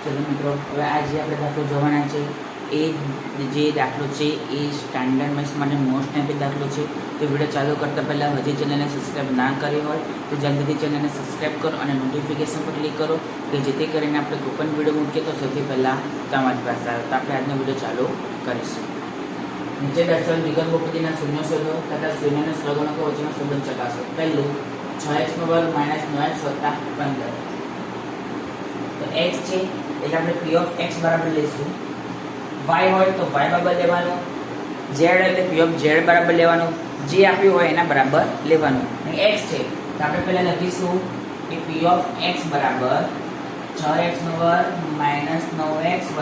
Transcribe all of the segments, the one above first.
ચલો મિત્રો, હવે આજે આપણે દાખલો જોવાના છે. એ જે દાખલો છે એ સ્ટાન્ડર્ડ મેથ્સ માટે મોસ્ટ ટાઈમ દાખલો છે. તો વિડીયો ચાલુ કરતાં પહેલાં હજી ચેનલને સબસ્ક્રાઈબ ના કરી હોય તો જલ્દીથી ચેનલને સબસ્ક્રાઈબ કરો અને નોટિફિકેશન પર ક્લિક કરો કે જેથી કરીને આપણે કોઈ પણ વિડીયો મૂકીએ તો સૌથી પહેલાં તમારી પાસે આવે. તો આપણે આજનો વિડીયો ચાલુ કરીશું. નીચે દર્શાવેલ વિકલ્પ પદ્ધતિના શૂન્ય શોધો તથા શૂન્યના સહગુણકો વચ્ચેનો સંબંધ ચકાસો. પહેલું 6x² - 9x + 15. તો x છે એટલે આપણે p of x બરાબર લઈશું. y હોય તો y બરાબર લેવાનું, z એટલે p of z બરાબર લેવાનું, જે આપ્યું હોય એના બરાબર લેવાનું. અને x છે તો આપણે પહેલા લખીશું કે p of x બરાબર 6x² - 9x +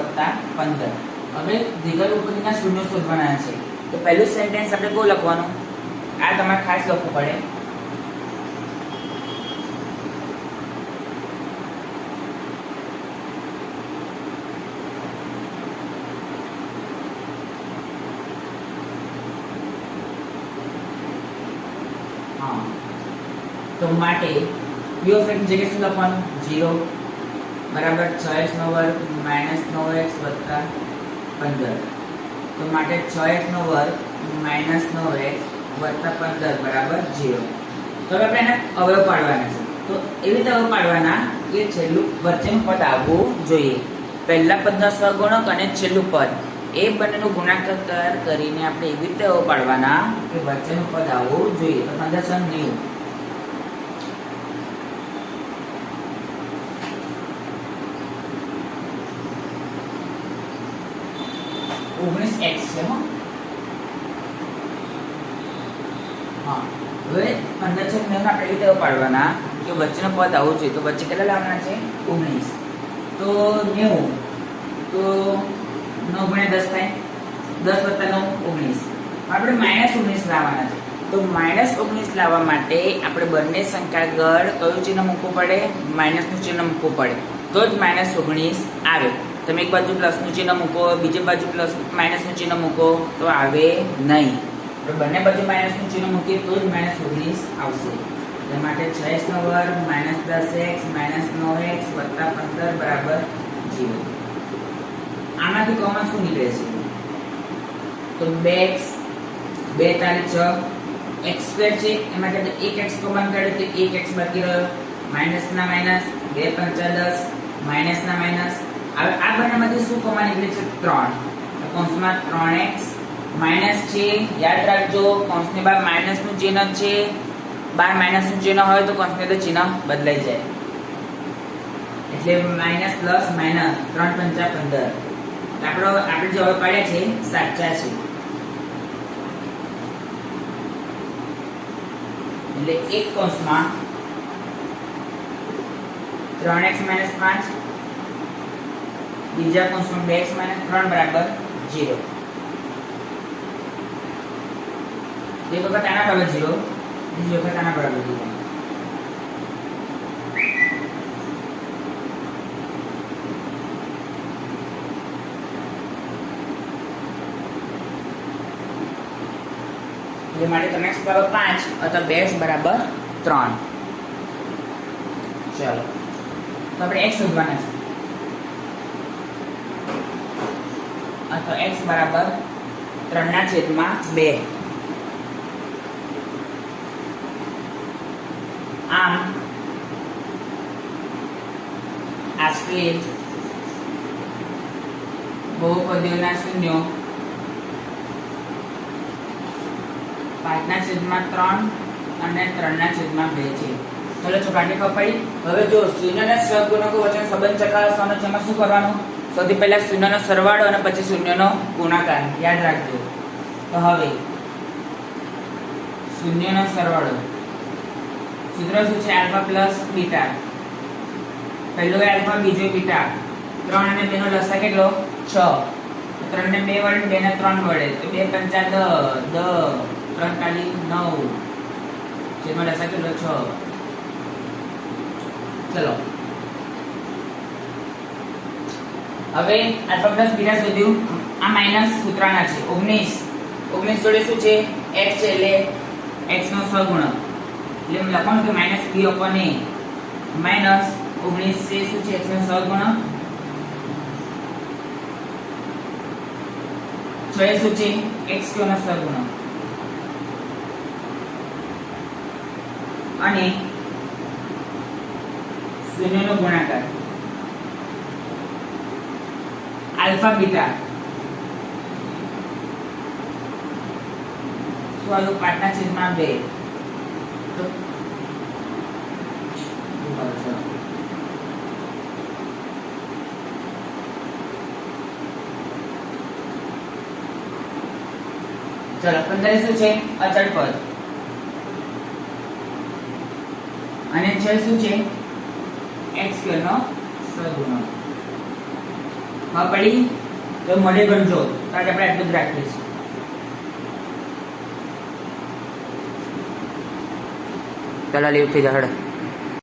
15. હવે વિકલ્પ પદ્ધતિના શૂન્ય શોધવાના છે. તો પહેલું સેન્ટેન્સ આપણે કેવું લખવાનું, આ તમારે ખાસ લખવું પડે. તો માટે p of x જગ્યાએ શું લખવાનું, 0 બરાબર 6x² - 9x + 15. તો માટે 6x² - 9x + 15 બરાબર 0. તો હવે આપણે એને અવયવ પાડવાના છે. તો એવી રીતે અવયવ પાડવાના કે છેલ્લું વચ્ચેનું પદ આવવું જોઈએ. પહેલા પદનો સહગુણક અને છેલ્લું પદ એ બંનેનો ગુણાકાર કરીને આપણે એવી રીતે અવયવ પાડવાના કે વચ્ચેનું પદ આવવું જોઈએ. તો 15 × 90 19x છે. હવે 15 × 90 આપણે એવી રીતે પાડવાના કે વચ્ચેનો પદ આવવું જોઈએ. તો વચ્ચે કેટલા લાવવાના છે, 19. તો 90 તો 9 × 10 થાય, 10 + 9 19. આપણે -19 લાવવાના છે. તો -19 લાવવા માટે આપણે બંને સંખ્યા આગળ કયું ચિહ્ન મૂકવું પડે, માઇનસનું ચિહ્ન મૂકવું પડે, તો જ -19 આવે. તમે એક બાજુ પ્લસનું ચિહ્ન મૂકો, બીજી બાજુ માઇનસનું ચિહ્ન મૂકો તો આવે નહીં. બંને બાજુ માઇનસનું ચિહ્ન મૂકીએ તો જ -19 આવશે. એટલે માટે 6x² - 10x - 9x + 15 બરાબર 0. આમાંથી કોમન શું નીકળે છે, તો 2x 2 × 6 x² છે એમાં કે 1x કોમન કાઢ્યો તો 1x બાકી રહ્યો, માઈનસ ના માઈનસ, 2 × 5 = 10, માઈનસ ના માઈનસ. હવે આ બંનેમાંથી શું કોમન નીકળે છે, 3. તો કૌંસમાં 3x માઈનસ છે, યાદ રાખજો કૌંસની બહાર માઈનસનું ચિહ્ન છે. બહાર માઈનસનું ચિહ્ન હોય તો કૌંસની અંદર ચિહ્ન બદલાઈ જાય. એટલે માઈનસ પ્લસ માઈનસ 3 × 5 = 15. આપણે જે હવે પાડ્યા છે સાચા છે. એટલે એક કૌંસમાં 3x - 5, બીજા કૌંસમાં 2x - 3 બરાબર 0. એક વખત આના બરાબર 0, બીજી વખત આના બરાબર 0. એટલે માટે તમે x બરાબર 5 અથવા 2x બરાબર 3. ચાલો તો આપણે x શોધવાના છે. અથવા x બરાબર 3/2. આમ આશરે બહુપદીઓના શૂન્યો 5/3 અને 3/2 છે. ચલો ચોકાટી કપાઈ. હવે જો શૂન્યના સહગુણકો વચ્ચેનો સંબંધ ચકાસવાનો છે. એમાં શું કરવાનું, સૌથી પહેલા શૂન્યનો સરવાળો અને પછી શૂન્યનો ગુણાકાર યાદ રાખજો. તો હવે શૂન્યનો સરવાળો સૂત્ર શું છે, આલ્ફા પ્લસ બીટા. પહેલો આલ્ફા બીજો બીટા. 3 અને 2 નો લસાઅ કેટલો, 6. 3 ને 2 વડે 2 ને 3 વડે તો 2 × 5 = 10, 3 × 9 જેમાં લસાઅ કેટલો, 6. ચલો હવે આલ્ફા પ્લસ બીટા શોધ્યું. આ માઈનસ સૂત્રના છે 19 જોડે શું છે, x છે એટલે x નો સહગુણક. એટલે એમ લખવાનું કે -b/a -19 છે શું છે x નો સહગુણક 6 શું છે x2 નો સહગુણક અને 0 નો ગુણાકાર આલ્ફા બીટા શું આવ્યું 5/2 તો ચલો 15 શું છે અચળ પદ અને 6 શું છે x2 નો સહગુણક હા પડી તો મળે ગણજો તો આજે આપણે આટલું જ રાખીએ છીએ ચલો લીવ થઈ જા હડ